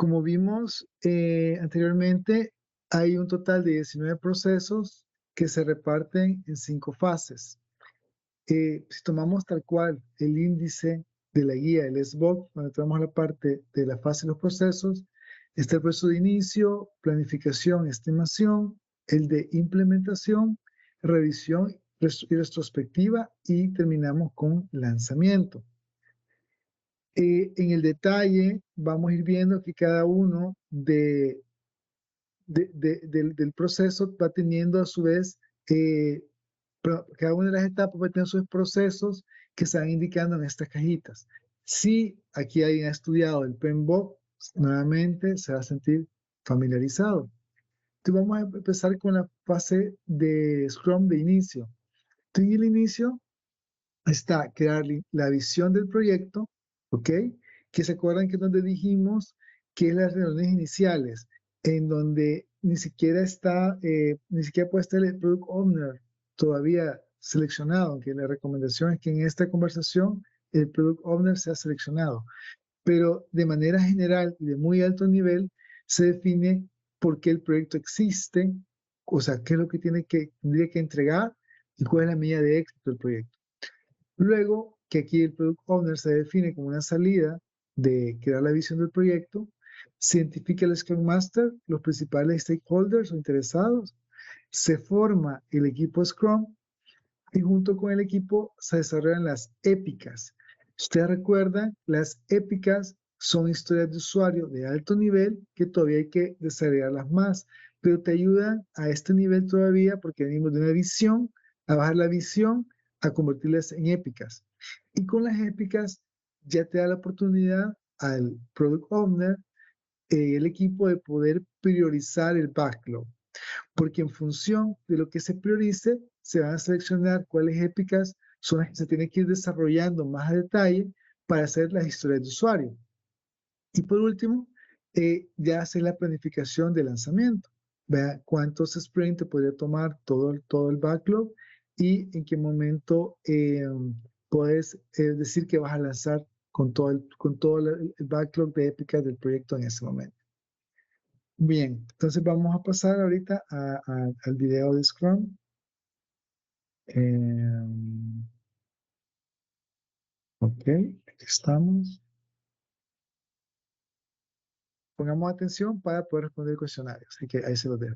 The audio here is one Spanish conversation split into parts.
Como vimos anteriormente, hay un total de 19 procesos que se reparten en 5 fases. Si tomamos tal cual el índice de la guía, el SBOC, cuando tenemos la parte de la fase de los procesos, está el proceso de inicio, planificación, estimación, el de implementación, revisión y retrospectiva, y terminamos con lanzamiento. En el detalle vamos a ir viendo que cada uno del proceso va teniendo a su vez, cada una de las etapas va teniendo sus procesos que se van indicando en estas cajitas. Si aquí alguien ha estudiado el PMBOK, nuevamente se va a sentir familiarizado. Entonces vamos a empezar con la fase de Scrum de inicio. Entonces, en el inicio está crear la visión del proyecto, ¿ok? Que se acuerdan que es donde dijimos que es las reuniones iniciales, en donde ni siquiera está, ni siquiera puede estar el Product Owner todavía seleccionado, aunque la recomendación es que en esta conversación el Product Owner sea seleccionado. Pero de manera general y de muy alto nivel se define por qué el proyecto existe, o sea, qué es lo que tendría que entregar y cuál es la medida de éxito del proyecto. Luego, que aquí el Product Owner se define como una salida de crear la visión del proyecto, se identifica el Scrum Master, los principales stakeholders o interesados, se forma el equipo Scrum y junto con el equipo se desarrollan las épicas. Ustedes recuerdan, las épicas son historias de usuario de alto nivel que todavía hay que desarrollarlas más, pero te ayudan a este nivel todavía porque venimos de una visión, a bajar la visión, a convertirlas en épicas. Y con las épicas ya te da la oportunidad al Product Owner, el equipo, de poder priorizar el backlog, porque en función de lo que se priorice, se van a seleccionar cuáles épicas son las que se tienen que ir desarrollando más a detalle para hacer las historias de usuario. Y por último, ya hacer la planificación de lanzamiento. Vea cuántos sprints podría tomar todo el backlog y en qué momento puedes decir que vas a lanzar con todo el backlog de épicas del proyecto en ese momento. Bien, entonces vamos a pasar ahorita al video de Scrum. Ok, aquí estamos. Pongamos atención para poder responder el cuestionario, así que ahí se lo dejo.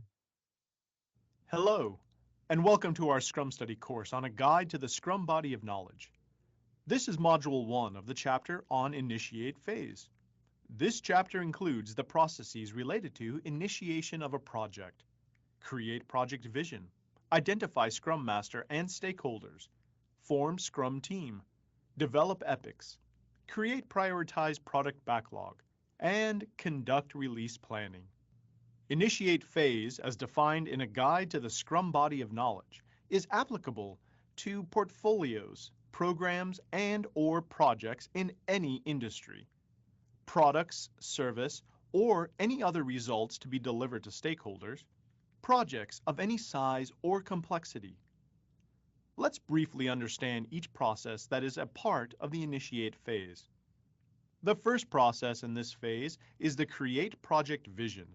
Hello, and welcome to our Scrum Study course on a guide to the Scrum body of knowledge. This is Module 1 of the chapter on Initiate Phase. This chapter includes the processes related to initiation of a project, create project vision, identify Scrum Master and stakeholders, form Scrum team, develop epics, create prioritized product backlog, and conduct release planning. Initiate phase, as defined in a guide to the Scrum body of knowledge, is applicable to portfolios, programs, and/or projects in any industry, products, service, or any other results to be delivered to stakeholders, projects of any size or complexity. Let's briefly understand each process that is a part of the initiate phase. The first process in this phase is the create project vision.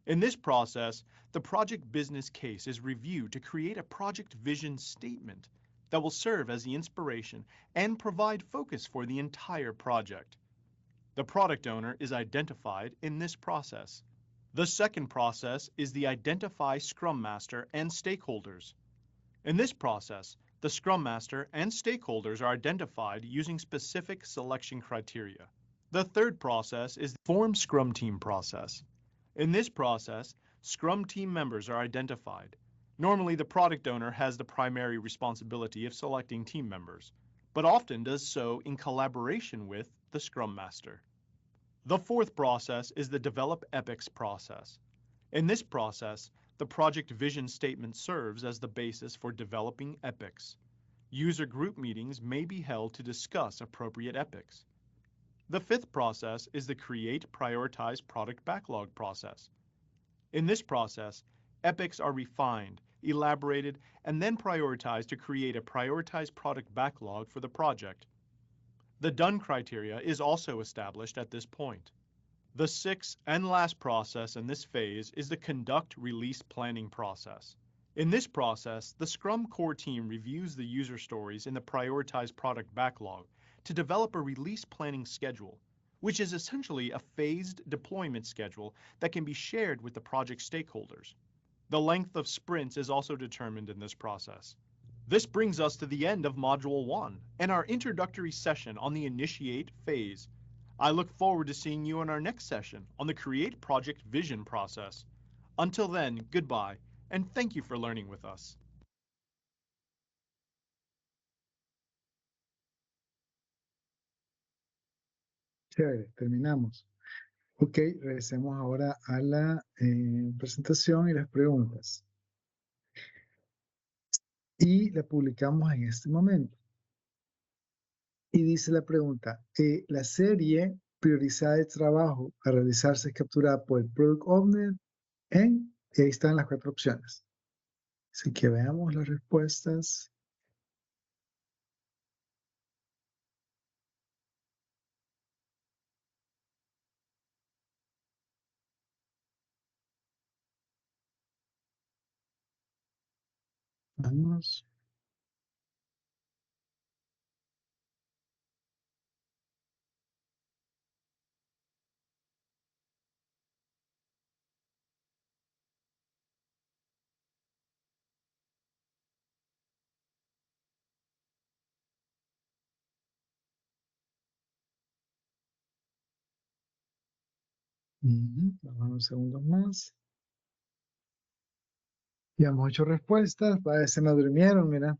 In this process, the project business case is reviewed to create a project vision statement that will serve as the inspiration and provide focus for the entire project. The product owner is identified in this process. The second process is the identify Scrum Master and stakeholders. In this process, the Scrum Master and stakeholders are identified using specific selection criteria. The third process is the form Scrum team process. In this process, Scrum team members are identified. Normally, the product owner has the primary responsibility of selecting team members, but often does so in collaboration with the Scrum Master. The fourth process is the develop epics process. In this process, the project vision statement serves as the basis for developing epics. User group meetings may be held to discuss appropriate epics. The fifth process is the create prioritize product backlog process. In this process, epics are refined, elaborated, and then prioritized to create a prioritized product backlog for the project. The done criteria is also established at this point. The sixth and last process in this phase is the conduct release planning process. In this process, the Scrum core team reviews the user stories in the prioritized product backlog to develop a release planning schedule, which is essentially a phased deployment schedule that can be shared with the project stakeholders. The length of sprints is also determined in this process. This brings us to the end of Module 1 and our introductory session on the Initiate phase. I look forward to seeing you in our next session on the Create Project Vision process. Until then, goodbye, and thank you for learning with us. Chévere, terminamos. Ok, regresemos ahora a la presentación y las preguntas. Y la publicamos en este momento. Y dice la pregunta, la serie priorizada de trabajo a realizarse es capturada por el Product Owner y ahí están las 4 opciones. Así que veamos las respuestas. Vamos. Vamos unos segundos más. Llevamos 8 respuestas. Se me durmieron, mira.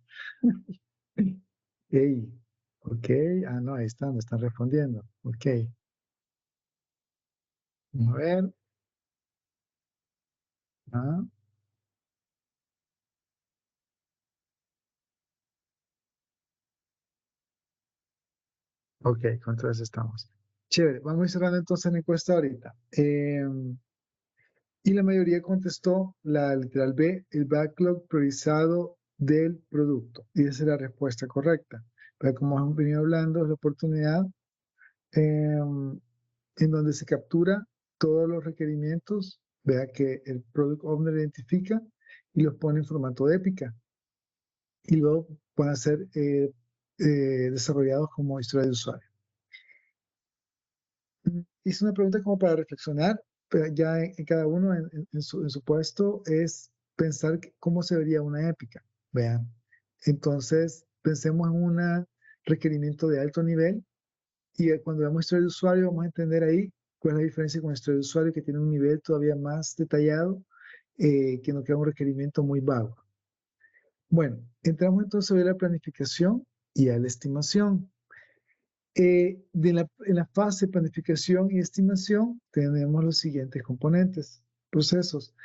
Ey, ok. Ah, no, ahí están, me están respondiendo. Ok. Vamos a ver. Ah, ok, con todas estamos. Chévere, vamos a ir cerrando entonces la encuesta ahorita. Y la mayoría contestó la literal B, el backlog priorizado del producto. Y esa es la respuesta correcta. Pero como hemos venido hablando, es la oportunidad en donde se captura todos los requerimientos, vea que el Product Owner identifica y los pone en formato de épica. Y luego van a ser desarrollados como historia de usuario. Hice una pregunta como para reflexionar, pero ya en cada uno en su puesto es pensar cómo se vería una épica. Vean. Entonces, pensemos en un requerimiento de alto nivel y cuando veamos historia de usuario vamos a entender ahí cuál es la diferencia con historia de usuario que tiene un nivel todavía más detallado que no queda un requerimiento muy vago. Bueno, entramos entonces a ver la planificación y a la estimación. En la fase de planificación y estimación tenemos los siguientes componentes, procesos.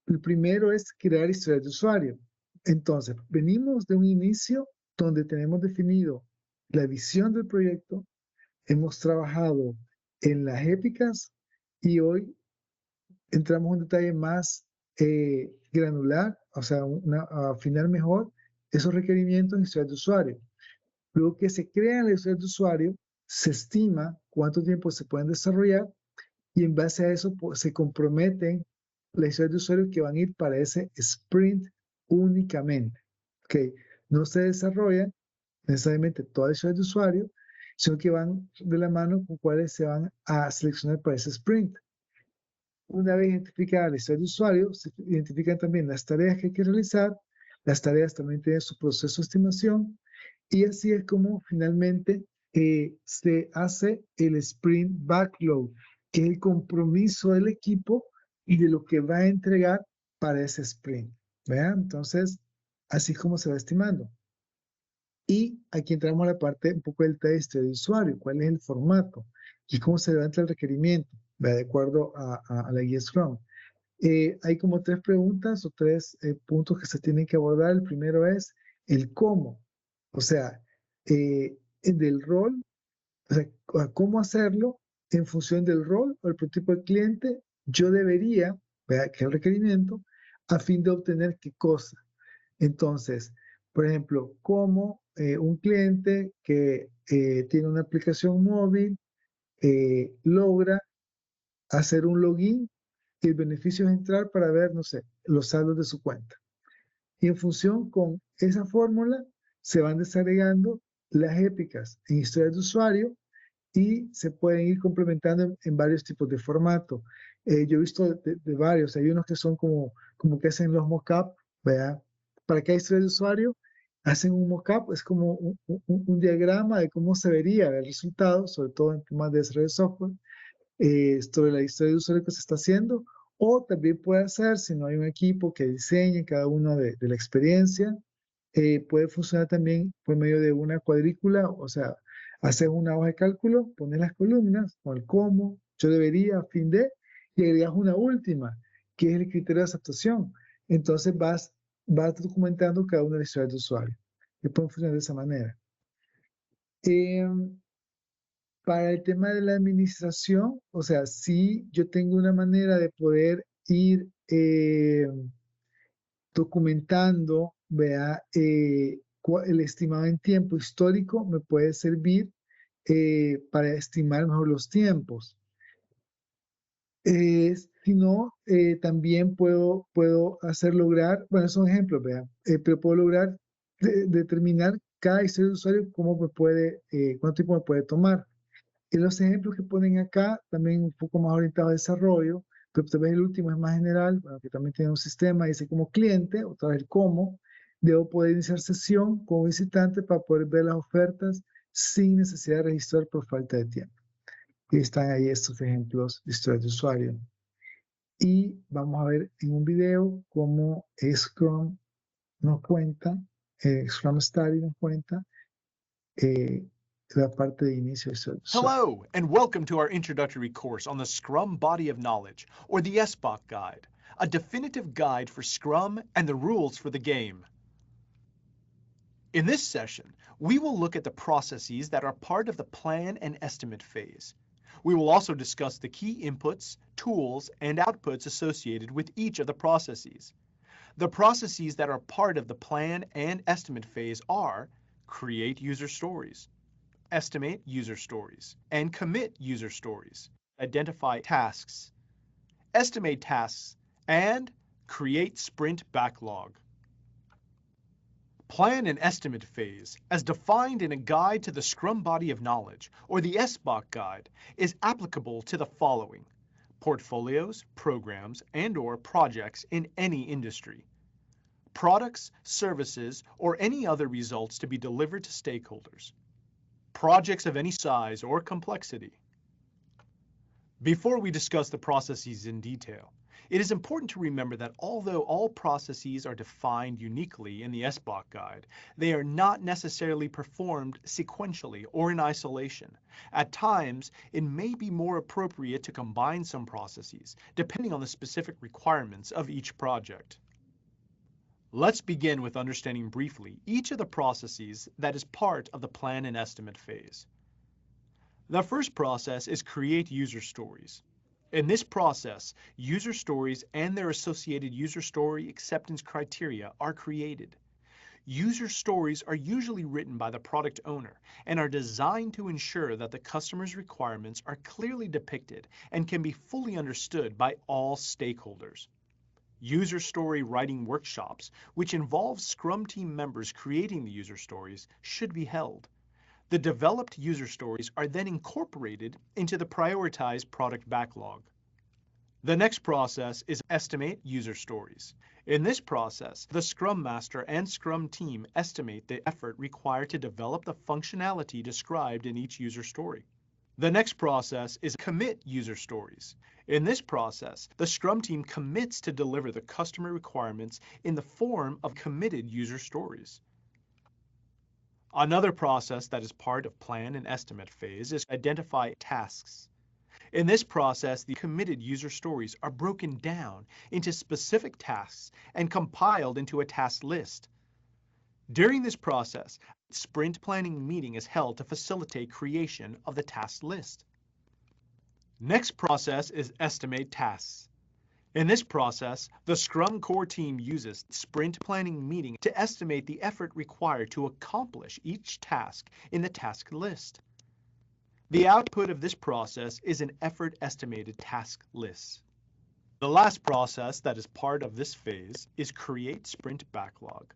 El primero es crear historias de usuario. Entonces, venimos de un inicio donde tenemos definido la visión del proyecto, hemos trabajado en las épicas y hoy entramos en un detalle más granular, o sea, afinar mejor esos requerimientos en historias de usuario. Luego que se crean las historias de usuario, se estima cuánto tiempo se pueden desarrollar y en base a eso se comprometen las historias de usuario que van a ir para ese sprint únicamente. Okay. No se desarrollan necesariamente todas las historias de usuario, sino que van de la mano con cuáles se van a seleccionar para ese sprint. Una vez identificada la historia de usuario, se identifican también las tareas que hay que realizar. Las tareas también tienen su proceso de estimación y así es como finalmente se hace el sprint backlog, que es el compromiso del equipo y de lo que va a entregar para ese sprint. ¿Vean? Entonces, así es como se va estimando. Y aquí entramos a la parte un poco del test de usuario, cuál es el formato y cómo se levanta el requerimiento, de acuerdo a la guía Scrum. Hay como 3 preguntas o 3 puntos que se tienen que abordar. El primero es el cómo, o sea, del rol, o sea, cómo hacerlo en función del rol o el prototipo del cliente. Yo debería, vea que el requerimiento, a fin de obtener qué cosa. Entonces, por ejemplo, cómo un cliente que tiene una aplicación móvil logra hacer un login y el beneficio es entrar para ver, no sé, los saldos de su cuenta. Y en función con esa fórmula se van desagregando las épicas en historias de usuario y se pueden ir complementando en varios tipos de formato. Yo he visto de varios, hay unos que son como que hacen los mockup, ¿verdad? Para cada historia de usuario hacen un mockup, es como un diagrama de cómo se vería el resultado, sobre todo en temas de desarrollo de software, sobre la historia de usuario que se está haciendo, o también puede hacer, si no hay un equipo que diseñe cada uno de la experiencia, puede funcionar también por medio de una cuadrícula, o sea, haces una hoja de cálculo, pones las columnas con el cómo, yo debería, a fin de, y agregas una última, que es el criterio de aceptación. Entonces vas documentando cada una de las historias de usuario. Y puede funcionar de esa manera. Para el tema de la administración, o sea, sí, yo tengo una manera de poder ir documentando, vea, el estimado en tiempo histórico me puede servir para estimar mejor los tiempos. Si no, también puedo hacer lograr, bueno, son ejemplos, vea, pero puedo lograr determinar cada historia de usuario cómo me puede, cuánto tiempo me puede tomar. Y los ejemplos que ponen acá, también un poco más orientados a desarrollo, pero tal vez el último es más general, bueno, que también tiene un sistema, dice como cliente, otra vez el cómo, debo poder iniciar sesión como visitante para poder ver las ofertas sin necesidad de registrar por falta de tiempo. Y están ahí estos ejemplos de historia de usuario. Y vamos a ver en un video cómo Scrum nos cuenta, Scrum Study nos cuenta, la parte de inicio de historia de usuario. Hello, and welcome to our introductory course on the Scrum Body of Knowledge, or the SBOK Guide, a definitive guide for Scrum and the rules for the game. In this session, we will look at the processes that are part of the plan and estimate phase. We will also discuss the key inputs, tools, and outputs associated with each of the processes. The processes that are part of the plan and estimate phase are create user stories, estimate user stories, and commit user stories, identify tasks, estimate tasks, and create sprint backlog. Plan and estimate phase, as defined in a guide to the Scrum Body of Knowledge, or the SBOK Guide, is applicable to the following: portfolios, programs, and/or projects in any industry, products, services, or any other results to be delivered to stakeholders, projects of any size or complexity. Before we discuss the processes in detail, it is important to remember that although all processes are defined uniquely in the SBOK Guide, they are not necessarily performed sequentially or in isolation. At times, it may be more appropriate to combine some processes, depending on the specific requirements of each project. Let's begin with understanding briefly each of the processes that is part of the plan and estimate phase. The first process is create user stories. In this process, user stories and their associated user story acceptance criteria are created. User stories are usually written by the product owner and are designed to ensure that the customer's requirements are clearly depicted and can be fully understood by all stakeholders. User story writing workshops, which involve Scrum team members creating the user stories, should be held. The developed user stories are then incorporated into the prioritized product backlog. The next process is estimate user stories. In this process, the Scrum Master and Scrum team estimate the effort required to develop the functionality described in each user story. The next process is commit user stories. In this process, the Scrum team commits to deliver the customer requirements in the form of committed user stories. Another process that is part of plan and estimate phase is identify tasks. In this process, the committed user stories are broken down into specific tasks and compiled into a task list. During this process, a sprint planning meeting is held to facilitate creation of the task list. Next process is estimate tasks. In this process, the Scrum core team uses sprint planning meeting to estimate the effort required to accomplish each task in the task list. The output of this process is an effort-estimated task list. The last process that is part of this phase is create sprint backlog.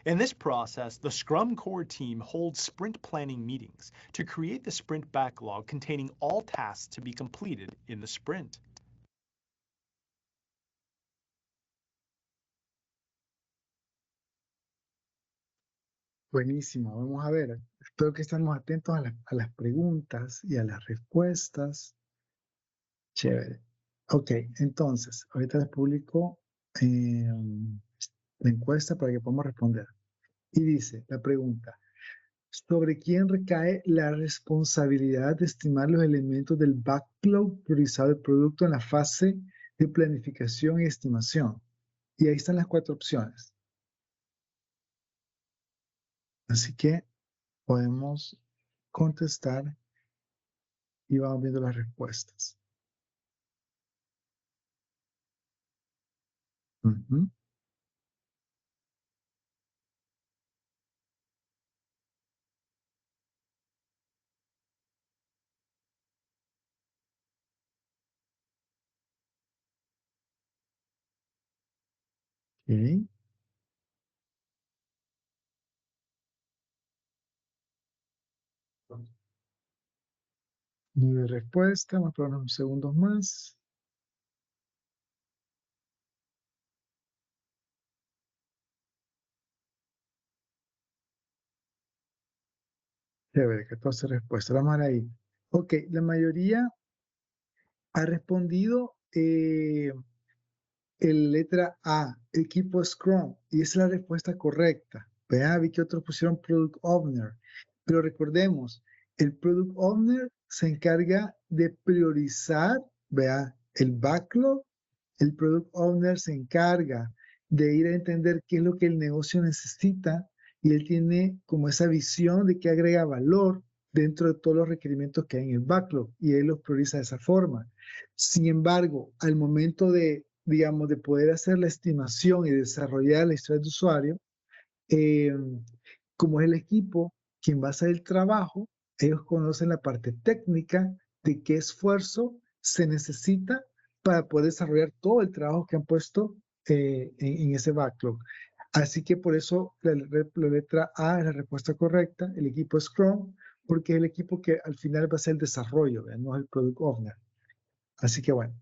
In this process, the Scrum core team holds sprint planning meetings to create the sprint backlog containing all tasks to be completed in the sprint. Buenísimo, vamos a ver. Espero que estemos atentos a las preguntas y a las respuestas. Chévere. Ok, entonces, ahorita les publico la encuesta para que podamos responder. Y dice la pregunta, ¿sobre quién recae la responsabilidad de estimar los elementos del backlog priorizado del producto en la fase de planificación y estimación? Y ahí están las 4 opciones. Así que podemos contestar y vamos viendo las respuestas. Ujú. Ok. Nivel de respuesta, vamos a probar unos segundos más. Chévere, 14 respuestas. Vamos a ver ahí. Ok, la mayoría ha respondido el letra A, equipo Scrum, y esa es la respuesta correcta. Vea, vi que otros pusieron Product Owner, pero recordemos, el Product Owner se encarga de priorizar, vea, el backlog. El Product Owner se encarga de ir a entender qué es lo que el negocio necesita y él tiene como esa visión de que agrega valor dentro de todos los requerimientos que hay en el backlog y él los prioriza de esa forma. Sin embargo, al momento de, digamos, de poder hacer la estimación y desarrollar la historia de usuario, eh, como es el equipo quien va a hacer el trabajo, ellos conocen la parte técnica de qué esfuerzo se necesita para poder desarrollar todo el trabajo que han puesto en ese backlog. Así que por eso la letra A es la respuesta correcta, el equipo Scrum, porque es el equipo que al final va a hacer el desarrollo, ¿verdad? No es el Product Owner. Así que bueno.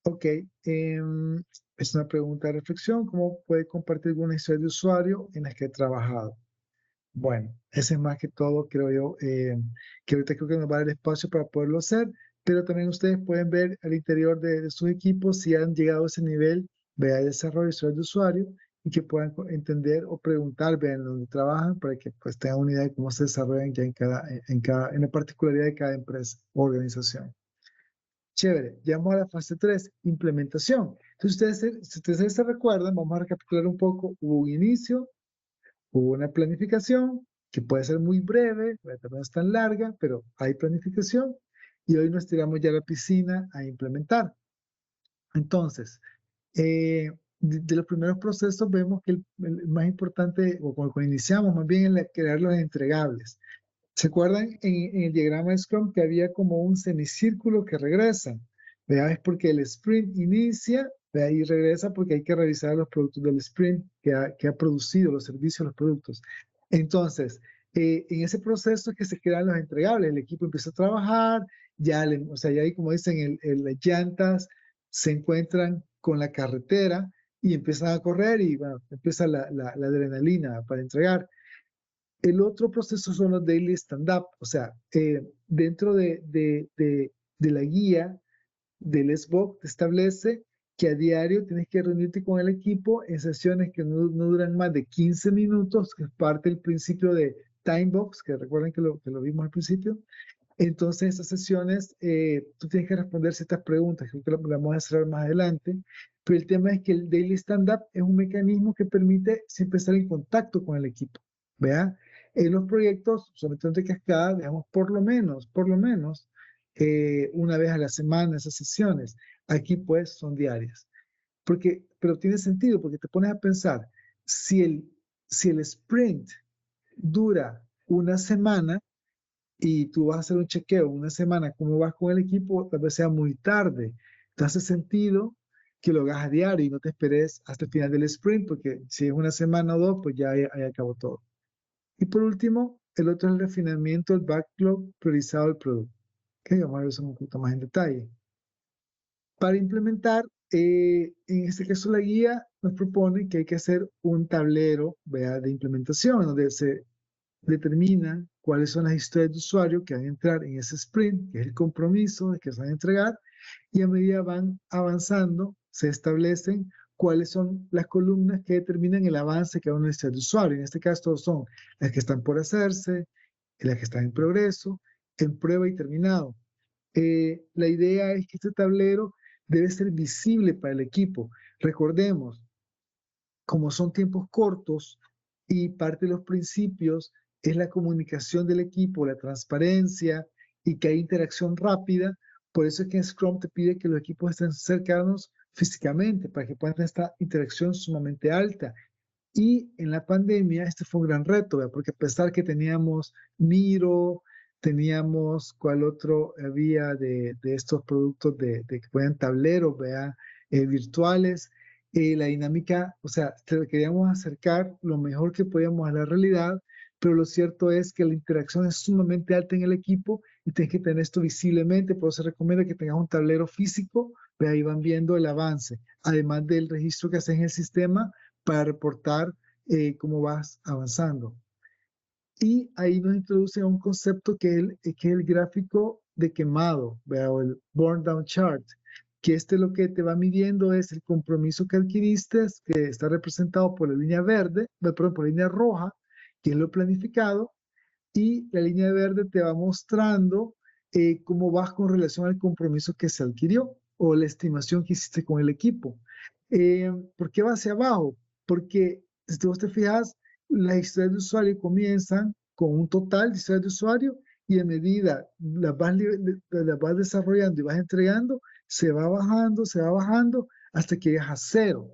Ok, es una pregunta de reflexión. ¿Cómo puede compartir alguna historia de usuario en las que he trabajado? Bueno, ese es más que todo, creo yo, que ahorita creo que nos va a dar espacio para poderlo hacer, pero también ustedes pueden ver al interior de sus equipos si han llegado a ese nivel de desarrollo de historia de usuario y que puedan entender o preguntar, vean dónde trabajan para que pues tengan una idea de cómo se desarrollan ya en la particularidad de cada empresa o organización. Chévere, llegamos a la fase 3, implementación. Entonces, si ustedes se recuerdan, vamos a recapitular un poco. Hubo un inicio, hubo una planificación, que puede ser muy breve, también no es tan larga, pero hay planificación. Y hoy nos tiramos ya a la piscina a implementar. Entonces, de los primeros procesos vemos que el más importante, o cuando iniciamos más bien, es crear los entregables. ¿Se acuerdan en el diagrama de Scrum que había como un semicírculo que regresa? ¿Vea? Es porque el sprint inicia, ¿vea? Y regresa porque hay que revisar los productos del sprint que ha producido, los servicios, los productos. Entonces, en ese proceso es que se crean los entregables. El equipo empieza a trabajar, ya, o sea, ya ahí como dicen, las llantas se encuentran con la carretera y empiezan a correr y bueno, empieza la adrenalina para entregar. El otro proceso son los daily stand-up, o sea, dentro de la guía del SBOC te establece que a diario tienes que reunirte con el equipo en sesiones que no duran más de 15 minutos, que es parte del principio de Timebox, que recuerden que lo vimos al principio. Entonces, esas sesiones, tú tienes que responder ciertas preguntas, creo que las vamos a hacer más adelante, pero el tema es que el daily stand-up es un mecanismo que permite siempre estar en contacto con el equipo, ¿vea? En los proyectos, sobre todo de cascada, digamos, por lo menos, una vez a la semana esas sesiones. Aquí, pues, son diarias. Pero tiene sentido, porque te pones a pensar, si el sprint dura una semana, y tú vas a hacer un chequeo una semana, cómo vas con el equipo, tal vez sea muy tarde. Te hace sentido que lo hagas a diario y no te esperes hasta el final del sprint, porque si es una semana o dos, pues ya ahí acabó todo. Y por último, el otro es el refinamiento del backlog priorizado del producto, que vamos a ver eso un poquito más en detalle. Para implementar, en este caso la guía nos propone que hay que hacer un tablero, ¿vea?, de implementación, donde se determina cuáles son las historias de usuario que van a entrar en ese sprint, que es el compromiso de que se van a entregar, y a medida van avanzando, se establecen cuáles son las columnas que determinan el avance de cada una de estas de usuario. En este caso son las que están por hacerse, las que están en progreso, en prueba y terminado. La idea es que este tablero debe ser visible para el equipo. Recordemos, como son tiempos cortos y parte de los principios es la comunicación del equipo, la transparencia y que hay interacción rápida, por eso es que en Scrum te pide que los equipos estén cercanos físicamente para que puedan tener esta interacción sumamente alta. Y en la pandemia este fue un gran reto, ¿verdad? Porque a pesar que teníamos Miro, teníamos cuál otro había de estos productos de que puedan tableros, ¿verdad? Virtuales, la dinámica, o sea, queríamos acercar lo mejor que podíamos a la realidad, pero lo cierto es que la interacción es sumamente alta en el equipo y tienes que tener esto visiblemente, por eso se recomienda que tengas un tablero físico, ¿verdad? Ahí van viendo el avance, además del registro que haces en el sistema para reportar cómo vas avanzando. Y ahí nos introduce a un concepto que es el gráfico de quemado, ¿verdad? O el burn down chart, que lo que te va midiendo es el compromiso que adquiriste, que está representado por la línea verde, perdón, por la línea roja, que es lo planificado, y la línea verde te va mostrando cómo vas con relación al compromiso que se adquirió o la estimación que hiciste con el equipo. ¿Por qué va hacia abajo? Porque si vos te fijas, las historias de usuario comienzan con un total de historias de usuario y a medida las vas desarrollando y vas entregando, se va bajando hasta que llegas a cero.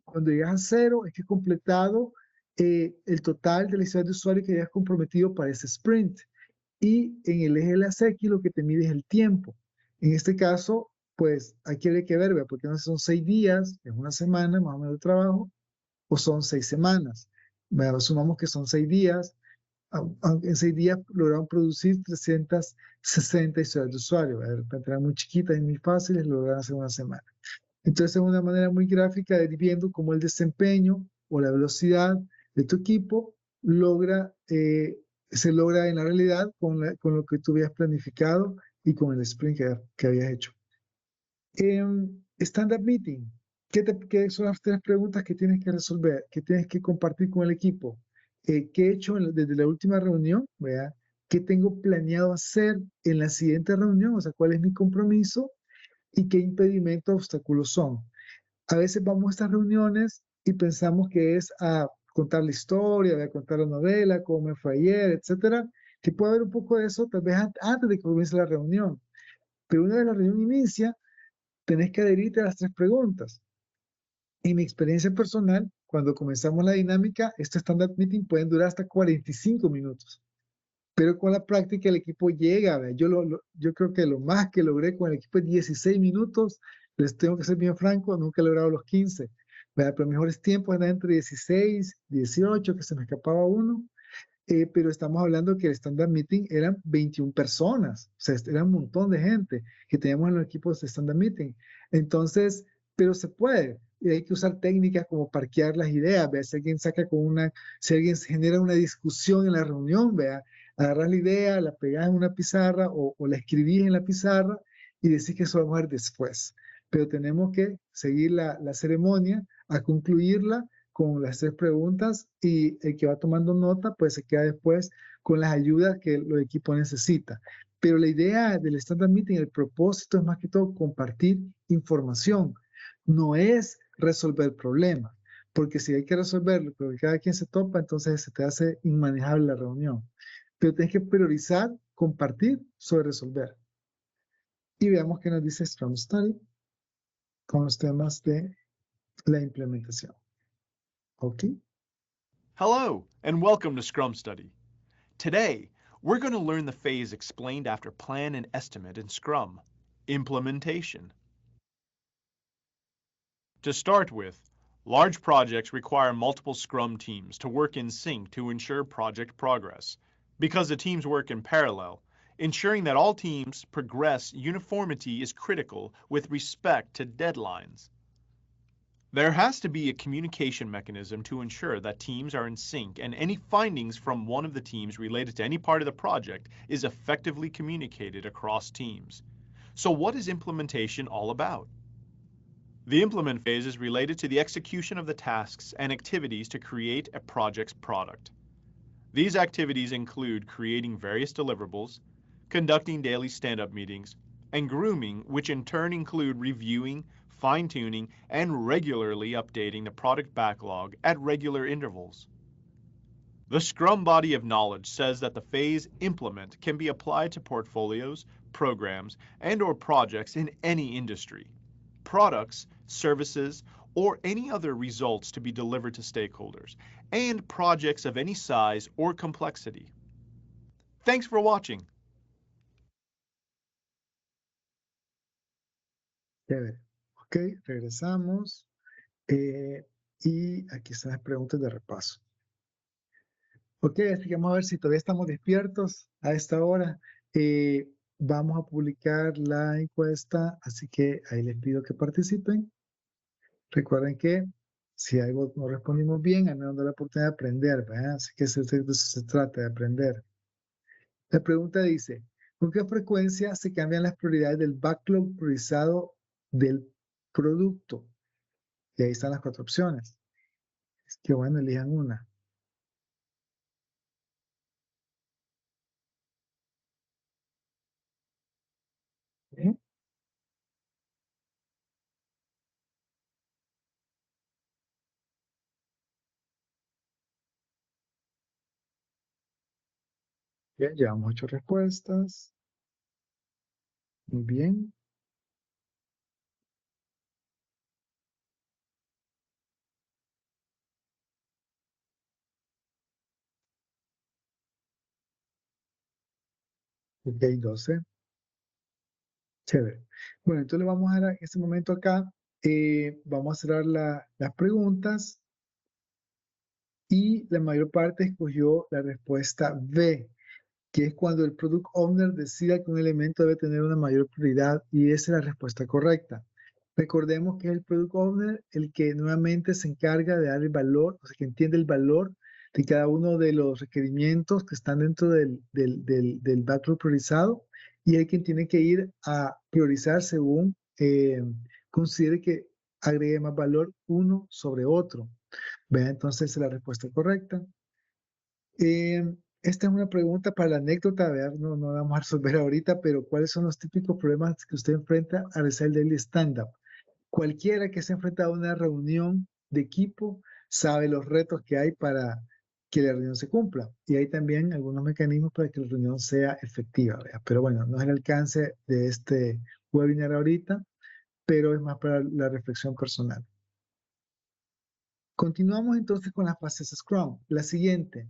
Cuando llegas a cero es que he completado el total de la historia de usuario que hayas comprometido para ese sprint. Y en el eje de la X lo que te mide es el tiempo. En este caso, pues aquí hay que ver, ¿verdad? Porque no son 6 días, es una semana más o menos de trabajo, o son 6 semanas. ¿Verdad? Sumamos que son 6 días. En 6 días lograron producir 360 historias de usuario. De repente eran muy chiquitas y muy fáciles, lo lograron hacer una semana. Entonces, es una manera muy gráfica de ir viendo cómo el desempeño o la velocidad de tu equipo se logra en la realidad con lo que tú habías planificado y con el sprint que habías hecho. Stand-up meeting. ¿Qué son las 3 preguntas que tienes que resolver, que tienes que compartir con el equipo? ¿Qué he hecho desde la última reunión? ¿Verdad? ¿Qué tengo planeado hacer en la siguiente reunión? O sea, ¿cuál es mi compromiso? ¿Y qué impedimentos, obstáculos son? A veces vamos a estas reuniones y pensamos que es a contar la historia, a contar la novela, cómo me fue ayer, etcétera, que puede haber un poco de eso tal vez antes de que comience la reunión. Pero una vez la reunión inicia, tenés que adherirte a las 3 preguntas. En mi experiencia personal, cuando comenzamos la dinámica, estos stand-up meeting pueden durar hasta 45 minutos. Pero con la práctica el equipo llega, ¿verdad? Yo creo que lo más que logré con el equipo es 16 minutos. Les tengo que ser bien franco, nunca he logrado los 15. ¿Verdad? Pero mejores tiempos eran entre 16, 18, que se me escapaba uno. Pero estamos hablando que el stand-up meeting eran 21 personas. O sea, era un montón de gente que teníamos en los equipos de stand-up meeting. Entonces, pero se puede. Y hay que usar técnicas como parquear las ideas, ¿vea? Si alguien si alguien genera una discusión en la reunión, ¿vea? Agarras la idea, la pegas en una pizarra o la escribís en la pizarra y decís que eso lo vamos a ver después. Pero tenemos que seguir la ceremonia, a concluirla con las 3 preguntas y el que va tomando nota pues se queda después con las ayudas que el equipo necesita. Pero la idea del stand-up meeting, el propósito es más que todo compartir información, no es resolver problemas, porque si hay que resolverlo, pero cada quien se topa, entonces se te hace inmanejable la reunión. Pero tienes que priorizar, compartir sobre resolver. Y veamos qué nos dice Scrum Study con los temas de la implementación. ¿Ok? Hello, and welcome to Scrum Study. Today, we're going to learn the phase explained after plan and estimate in Scrum, implementation. To start with, large projects require multiple Scrum teams to work in sync to ensure project progress. Because the teams work in parallel, ensuring that all teams progress uniformity is critical with respect to deadlines. There has to be a communication mechanism to ensure that teams are in sync and any findings from one of the teams related to any part of the project is effectively communicated across teams. So what is implementation all about? The implement phase is related to the execution of the tasks and activities to create a project's product. These activities include creating various deliverables, conducting daily stand-up meetings, and grooming, which in turn include reviewing, fine-tuning, and regularly updating the product backlog at regular intervals. The Scrum body of knowledge says that the phase implement can be applied to portfolios, programs, and/or projects in any industry, products, services, or any other results to be delivered to stakeholders, and projects of any size or complexity. Thanks for watching. Chévere. Ok, regresamos. Y aquí están las preguntas de repaso. Ok, así que vamos a ver si todavía estamos despiertos a esta hora. Vamos a publicar la encuesta, así que ahí les pido que participen. Recuerden que si algo no respondimos bien, a mí me da la oportunidad de aprender, ¿verdad? Así que de eso se trata, de aprender. La pregunta dice, ¿con qué frecuencia se cambian las prioridades del backlog priorizado del producto? Y ahí están las 4 opciones. Es que bueno, elijan una. ¿Sí? Bien, llevamos 8 respuestas. Muy bien. Ok, 12. Chévere. Bueno, entonces vamos a dar en este momento acá, vamos a cerrar las preguntas y la mayor parte escogió la respuesta B, que es cuando el Product Owner decida que un elemento debe tener una mayor prioridad y esa es la respuesta correcta. Recordemos que es el Product Owner el que nuevamente se encarga de dar el valor, o sea, que entiende el valor de cada uno de los requerimientos que están dentro del backlog priorizado y el quien tiene que ir a priorizar según considere que agregue más valor uno sobre otro. ¿Ve? Entonces, esa es la respuesta correcta. Esta es una pregunta para la anécdota, ¿verdad? No la vamos a resolver ahorita, pero ¿cuáles son los típicos problemas que usted enfrenta al realizar el daily stand-up? Cualquiera que se ha enfrentado a una reunión de equipo sabe los retos que hay para que la reunión se cumpla. Y hay también algunos mecanismos para que la reunión sea efectiva, ¿verdad? Pero bueno, no es el alcance de este webinar ahorita, pero es más para la reflexión personal. Continuamos entonces con las fases Scrum. La siguiente,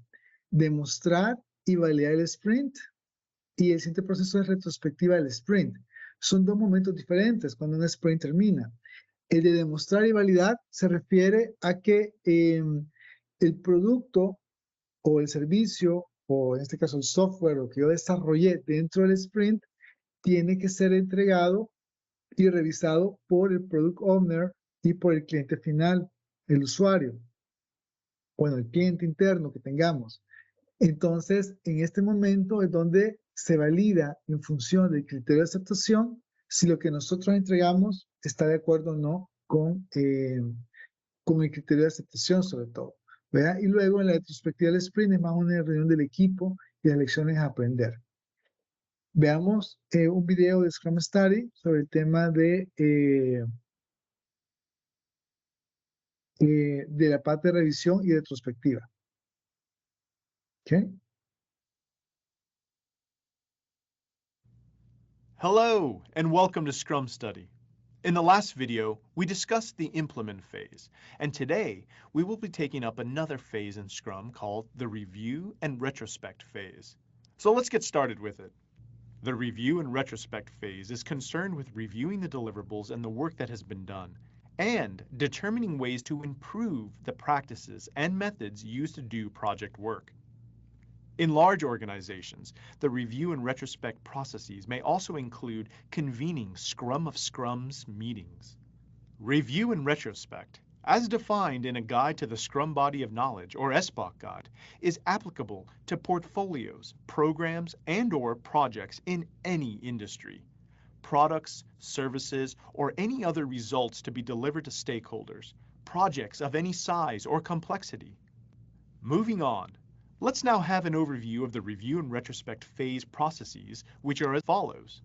demostrar y validar el sprint y el siguiente proceso de retrospectiva del sprint. Son dos momentos diferentes cuando un sprint termina. El de demostrar y validar se refiere a que el producto o el servicio, o en este caso el software o que yo desarrollé dentro del sprint, tiene que ser entregado y revisado por el product owner y por el cliente final, el usuario, bueno, el cliente interno que tengamos. Entonces, en este momento es donde se valida en función del criterio de aceptación si lo que nosotros entregamos está de acuerdo o no con el criterio de aceptación sobre todo. ¿Verdad? Y luego en la retrospectiva del sprint es más una reunión del equipo y las lecciones a aprender. Veamos un video de Scrum Study sobre el tema de la parte de revisión y retrospectiva. ¿Okay? Hello, and welcome to Scrum Study. In the last video, we discussed the implement phase, and today we will be taking up another phase in Scrum called the review and retrospect phase. So let's get started with it. The review and retrospect phase is concerned with reviewing the deliverables and the work that has been done, and determining ways to improve the practices and methods used to do project work. In large organizations, the review and retrospect processes may also include convening Scrum of Scrums meetings. Review and retrospect, as defined in a Guide to the Scrum Body of Knowledge, or SBOK Guide, is applicable to portfolios, programs, and/or projects in any industry. Products, services, or any other results to be delivered to stakeholders, projects of any size or complexity. Moving on, let's now have an overview of the review and retrospect phase processes, which are as follows.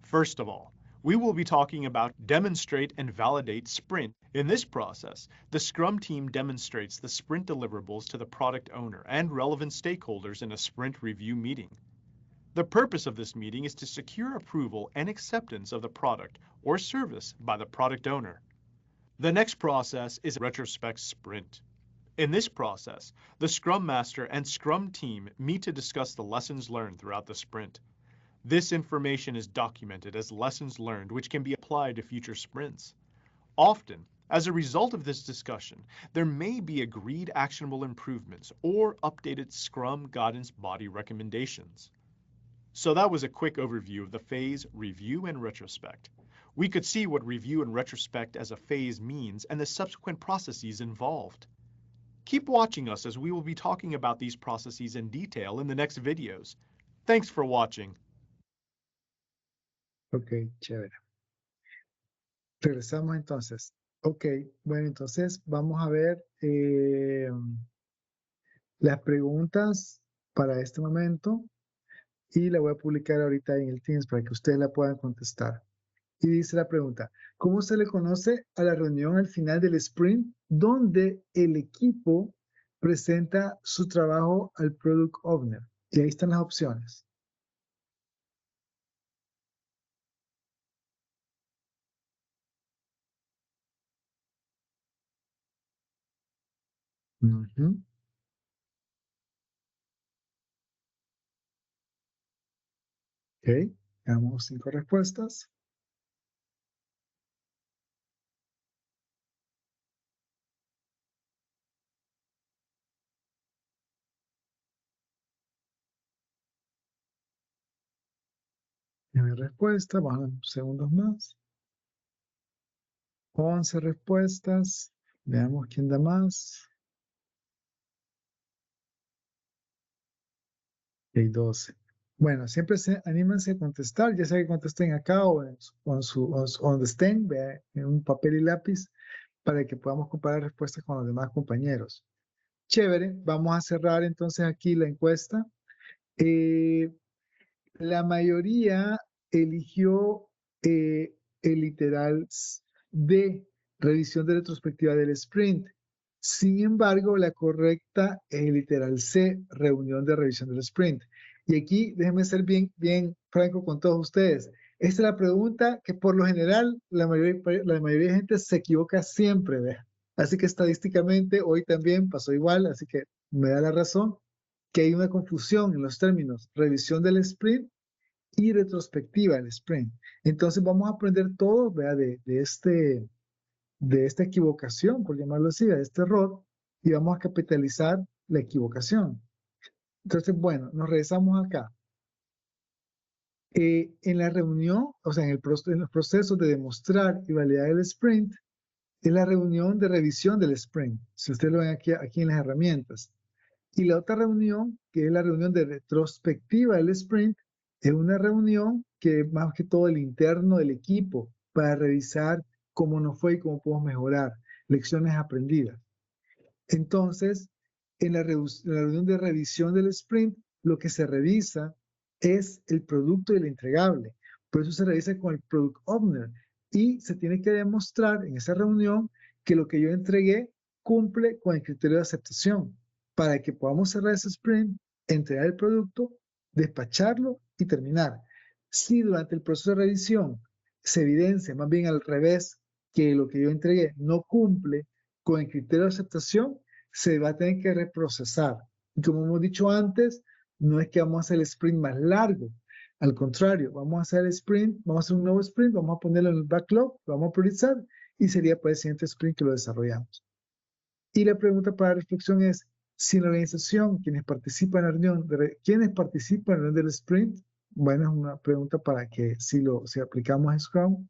First of all, we will be talking about demonstrate and validate sprint. In this process, the Scrum team demonstrates the sprint deliverables to the product owner and relevant stakeholders in a sprint review meeting. The purpose of this meeting is to secure approval and acceptance of the product or service by the product owner. The next process is retrospect sprint. In this process, the Scrum Master and Scrum team meet to discuss the lessons learned throughout the sprint. This information is documented as lessons learned which can be applied to future sprints. Often, as a result of this discussion, there may be agreed actionable improvements or updated Scrum Guidance Body recommendations. So that was a quick overview of the phase review and retrospect. We could see what review and retrospect as a phase means and the subsequent processes involved. Keep watching us as we will be talking about these processes in detail in the next videos. Thanks for watching. Ok, chévere. Regresamos entonces. Ok, bueno, entonces vamos a ver las preguntas para este momento y la voy a publicar ahorita en el Teams para que ustedes la puedan contestar. Y dice la pregunta, ¿cómo se le conoce a la reunión al final del sprint donde el equipo presenta su trabajo al Product Owner? Y ahí están las opciones. Ujú. Ok, veamos 5 respuestas. Primera respuesta, vamos a dar segundos más. 11 respuestas. Veamos quién da más. Y 12. Bueno, siempre anímense a contestar, ya sea que contesten acá o donde estén, vea, en un papel y lápiz, para que podamos comparar respuestas con los demás compañeros. Chévere, vamos a cerrar entonces aquí la encuesta. La mayoría eligió el literal D, revisión de retrospectiva del sprint. Sin embargo, la correcta es el literal C, reunión de revisión del sprint. Y aquí déjenme ser bien franco con todos ustedes. Esta es la pregunta que por lo general la mayoría de gente se equivoca siempre, ¿ve? Así que estadísticamente hoy también pasó igual, así que me da la razón que hay una confusión en los términos revisión del sprint y retrospectiva del sprint. Entonces vamos a aprender todo, ¿vea? de esta equivocación, por llamarlo así, de este error, y vamos a capitalizar la equivocación. Entonces, bueno, nos regresamos acá. En la reunión, o sea, en los procesos de demostrar y validar el sprint, es la reunión de revisión del sprint, si ustedes lo ven aquí en las herramientas. Y la otra reunión, que es la reunión de retrospectiva del sprint, es una reunión que es más que todo el interno del equipo para revisar cómo nos fue y cómo podemos mejorar, lecciones aprendidas. Entonces, en la reunión de revisión del sprint, lo que se revisa es el producto y el entregable. Por eso se revisa con el Product Owner y se tiene que demostrar en esa reunión que lo que yo entregué cumple con el criterio de aceptación para que podamos cerrar ese sprint, entregar el producto, despacharlo y terminar. Si durante el proceso de revisión se evidencia más bien al revés, que lo que yo entregué no cumple con el criterio de aceptación, se va a tener que reprocesar. Y como hemos dicho antes, no es que vamos a hacer el sprint más largo. Al contrario, vamos a hacer el sprint, vamos a hacer un nuevo sprint, vamos a ponerlo en el backlog, lo vamos a priorizar y sería para el siguiente sprint que lo desarrollamos. Y la pregunta para reflexión es, si en la organización, quienes participan en la reunión, ¿quiénes participan en la reunión del sprint? Bueno, es una pregunta para que si aplicamos a Scrum,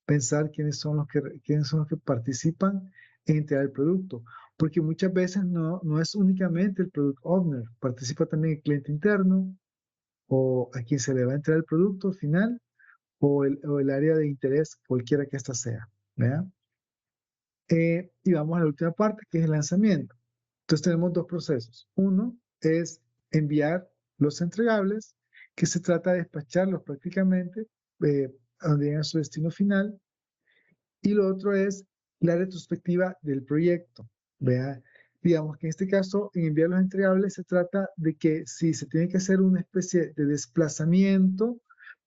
pensar quiénes son los que participan en entregar el producto. Porque muchas veces no es únicamente el product owner, participa también el cliente interno o a quien se le va a entregar el producto final o el área de interés, cualquiera que ésta sea. ¿Verdad? Y vamos a la última parte, que es el lanzamiento. Entonces tenemos dos procesos. Uno es enviar los entregables, que se trata de despacharlos prácticamente a donde llegan a su destino final. Y lo otro es la retrospectiva del proyecto. ¿Vea? Digamos que en este caso, en enviar los entregables, se trata de que si se tiene que hacer una especie de desplazamiento,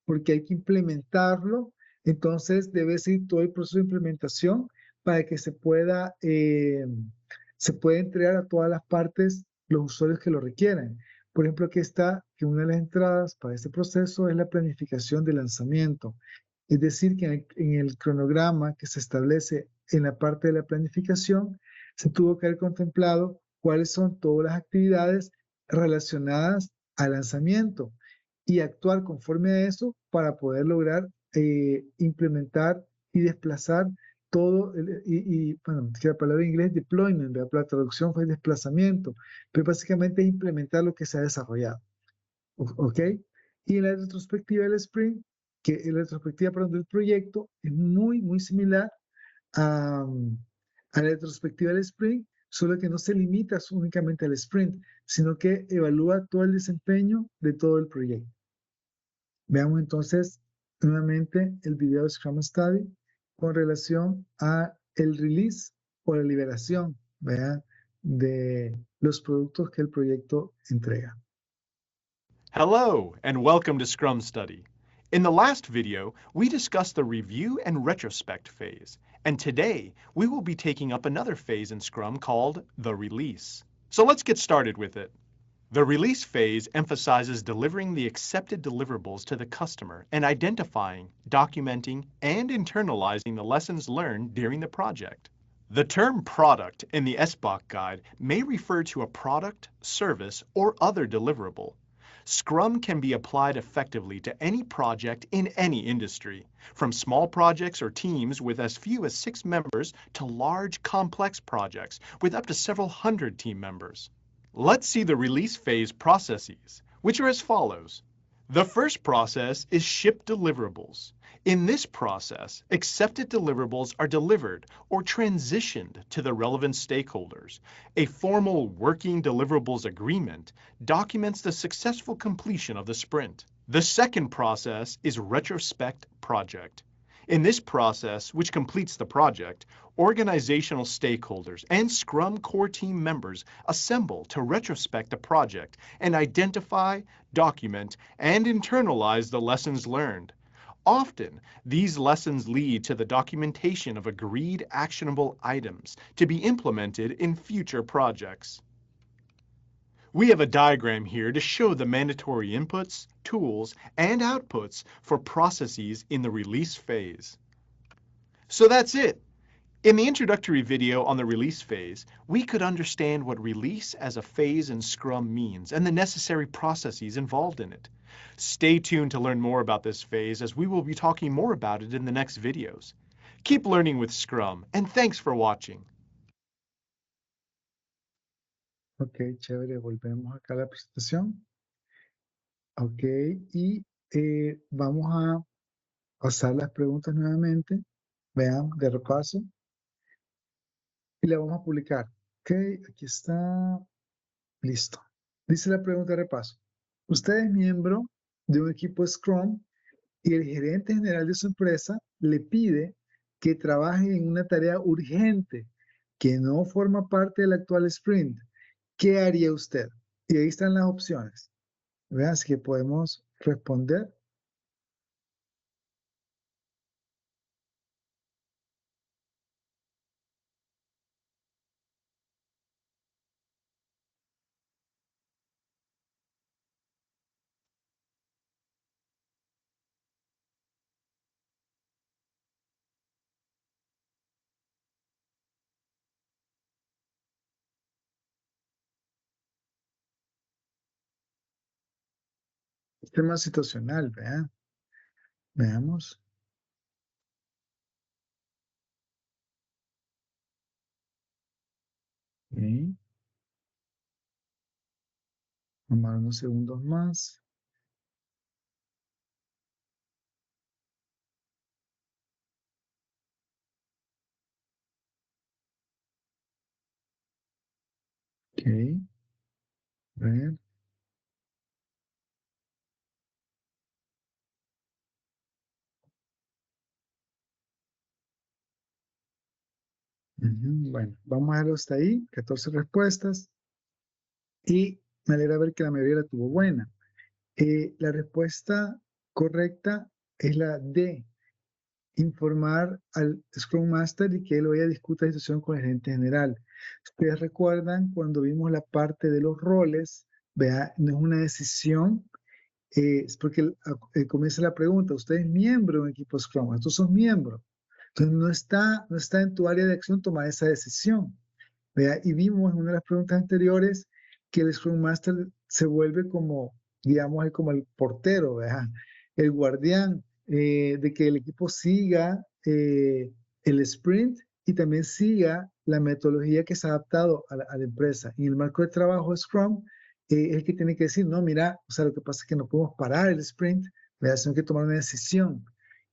porque hay que implementarlo, entonces debe seguir todo el proceso de implementación para que se pueda entregar a todas las partes los usuarios que lo requieran. Por ejemplo, aquí está que una de las entradas para este proceso es la planificación de lanzamiento. Es decir, que en el cronograma que se establece en la parte de la planificación, se tuvo que haber contemplado cuáles son todas las actividades relacionadas al lanzamiento y actuar conforme a eso para poder lograr implementar y desplazar todo, bueno, que la palabra en inglés deployment, ¿verdad? La traducción fue desplazamiento, pero básicamente es implementar lo que se ha desarrollado. ¿Ok? Y en la retrospectiva del sprint, que en la retrospectiva, perdón, del proyecto es muy similar a, a la retrospectiva del sprint, solo que no se limita únicamente al sprint, sino que evalúa todo el desempeño de todo el proyecto. Veamos entonces nuevamente el video de Scrum Study con relación a el release o la liberación, ¿verdad? De los productos que el proyecto entrega. Hello, and welcome to Scrum Study. In the last video, we discussed the review and retrospect phase, and today we will be taking up another phase in Scrum called the release. So let's get started with it. The release phase emphasizes delivering the accepted deliverables to the customer and identifying, documenting, and internalizing the lessons learned during the project. The term product in the SBOC guide may refer to a product, service, or other deliverable. Scrum can be applied effectively to any project in any industry, from small projects or teams with as few as 6 members to large, complex projects with up to several hundred team members. Let's see the release phase processes, which are as follows. The first process is ship deliverables. In this process, accepted deliverables are delivered or transitioned to the relevant stakeholders. A formal working deliverables agreement documents the successful completion of the sprint. The second process is retrospect project. In this process, which completes the project, organizational stakeholders and Scrum core team members assemble to retrospect the project and identify, document, and internalize the lessons learned. Often, these lessons lead to the documentation of agreed actionable items to be implemented in future projects. We have a diagram here to show the mandatory inputs, tools, and outputs for processes in the release phase. So that's it. In the introductory video on the release phase, we could understand what release as a phase in Scrum means and the necessary processes involved in it. Stay tuned to learn more about this phase as we will be talking more about it in the next videos. Keep learning with Scrum, and thanks for watching. Ok, chévere, volvemos acá a la presentación. Ok, y vamos a pasar las preguntas nuevamente, vean, de repaso, y la vamos a publicar. Ok, aquí está, listo. Dice la pregunta de repaso. Usted es miembro de un equipo Scrum y el gerente general de su empresa le pide que trabaje en una tarea urgente que no forma parte del actual sprint. ¿Qué haría usted? Y ahí están las opciones. Vean, así que podemos responder. Tema situacional, vean. Veamos. Ok. Vamos a dar unos segundos más. Ok. A ver. Bueno, vamos a dejarlo hasta ahí. 14 respuestas. Y me alegra ver que la mayoría la tuvo buena. La respuesta correcta es la D. Informar al Scrum Master y que él vaya a discutir la situación con el gerente general. Ustedes recuerdan cuando vimos la parte de los roles, vea, no es una decisión, es porque comienza la pregunta, ¿usted es miembro de un equipo Scrum? Estos son miembros. Entonces no está en tu área de acción tomar esa decisión. ¿Vea? Y vimos en una de las preguntas anteriores que el Scrum Master se vuelve como, digamos, como el portero, ¿vea? El guardián de que el equipo siga el sprint y también siga la metodología que se ha adaptado a la empresa. En el marco de trabajo Scrum, es el que tiene que decir, no, mira, o sea, lo que pasa es que no podemos parar el sprint, ¿verdad? Sino que tomar una decisión.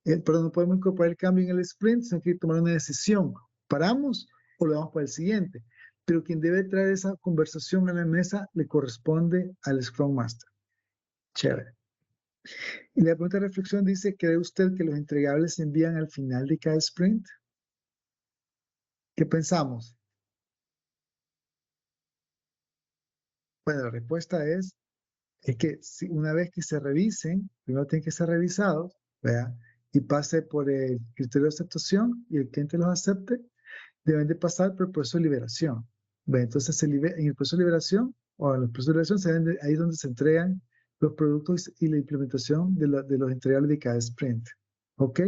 Pero no podemos incorporar el cambio en el sprint, sino que tomar una decisión. ¿Paramos o lo vamos para el siguiente? Pero quien debe traer esa conversación a la mesa le corresponde al Scrum Master. Chévere. Y la pregunta de reflexión dice, ¿cree usted que los entregables se envían al final de cada sprint? ¿Qué pensamos? Bueno, la respuesta es que si una vez que se revisen, primero tienen que ser revisados, ¿verdad? Y pase por el criterio de aceptación y el cliente los acepte, deben de pasar por el proceso de liberación. ¿Ve? Entonces, en el proceso de liberación, o en el proceso de liberación, ahí es donde se entregan los productos y la implementación de los entregables de cada sprint. ¿Ok?